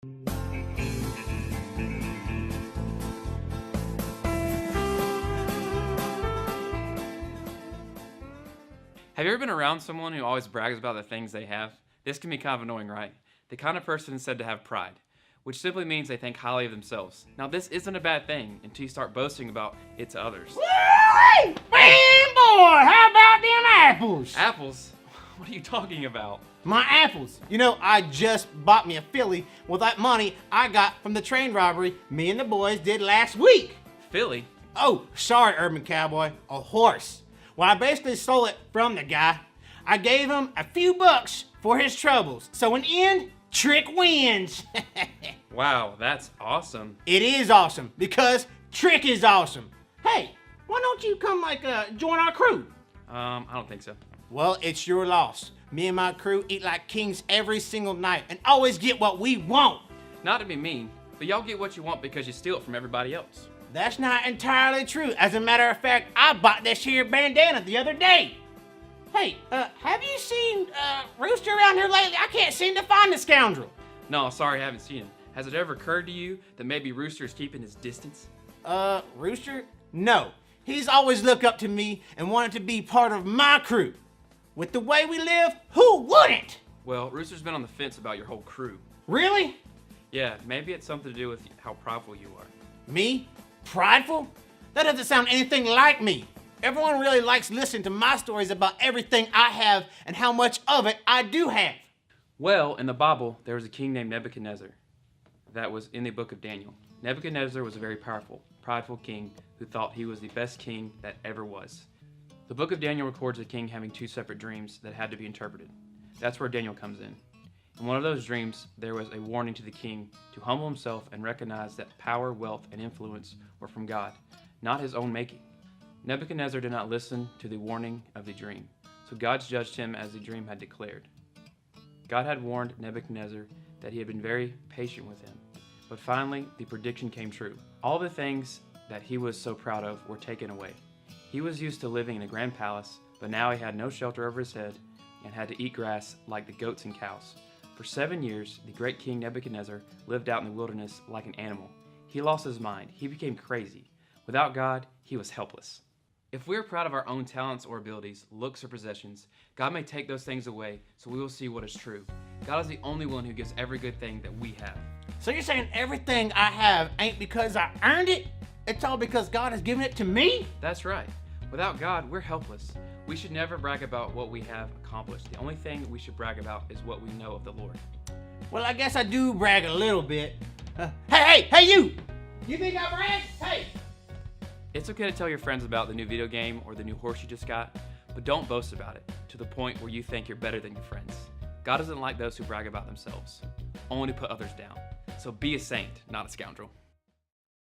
Have you ever been around someone who always brags about the things they have? This can be kind of annoying, right? The kind of person is said to have pride, which simply means they think highly of themselves. Now, this isn't a bad thing until you start boasting about it to others. Hey, boy, how about them apples? Apples? What are you talking about? My apples. You know, I just bought me a filly with that money I got from the train robbery me and the boys did last week. Philly? Oh, sorry, Urban Cowboy, a horse. Well, I basically stole it from the guy. I gave him a few bucks for his troubles. So in the end, Trick wins. Wow, that's awesome. It is awesome because Trick is awesome. Hey, why don't you come join our crew? I don't think so. Well, it's your loss. Me and my crew eat like kings every single night and always get what we want. Not to be mean, but y'all get what you want because you steal it from everybody else. That's not entirely true. As a matter of fact, I bought this here bandana the other day. Hey, have you seen Rooster around here lately? I can't seem to find the scoundrel. No, sorry, I haven't seen him. Has it ever occurred to you that maybe Rooster's keeping his distance? Rooster? No. He's always looked up to me and wanted to be part of my crew. With the way we live, who wouldn't? Well, Rooster's been on the fence about your whole crew. Really? Yeah, maybe it's something to do with how prideful you are. Me? Prideful? That doesn't sound anything like me. Everyone really likes listening to my stories about everything I have and how much of it I do have. Well, in the Bible, there was a king named Nebuchadnezzar. That was in the book of Daniel. Nebuchadnezzar was a very powerful, prideful king who thought he was the best king that ever was. The book of Daniel records the king having two separate dreams that had to be interpreted. That's where Daniel comes in. In one of those dreams, there was a warning to the king to humble himself and recognize that power, wealth, and influence were from God, not his own making. Nebuchadnezzar did not listen to the warning of the dream, so God judged him as the dream had declared. God had warned Nebuchadnezzar that he had been very patient with him, but finally the prediction came true. All the things that he was so proud of were taken away. He was used to living in a grand palace, but now he had no shelter over his head and had to eat grass like the goats and cows. For 7 years, the great king Nebuchadnezzar lived out in the wilderness like an animal. He lost his mind. He became crazy. Without God, he was helpless. If we're proud of our own talents or abilities, looks or possessions, God may take those things away so we will see what is true. God is the only one who gives every good thing that we have. So you're saying everything I have ain't because I earned it? It's all because God has given it to me? That's right. Without God, we're helpless. We should never brag about what we have accomplished. The only thing we should brag about is what we know of the Lord. Well, I guess I do brag a little bit. Hey, you! You think I brag? Hey! It's okay to tell your friends about the new video game or the new horse you just got, but don't boast about it to the point where you think you're better than your friends. God doesn't like those who brag about themselves, only to put others down. So be a saint, not a scoundrel.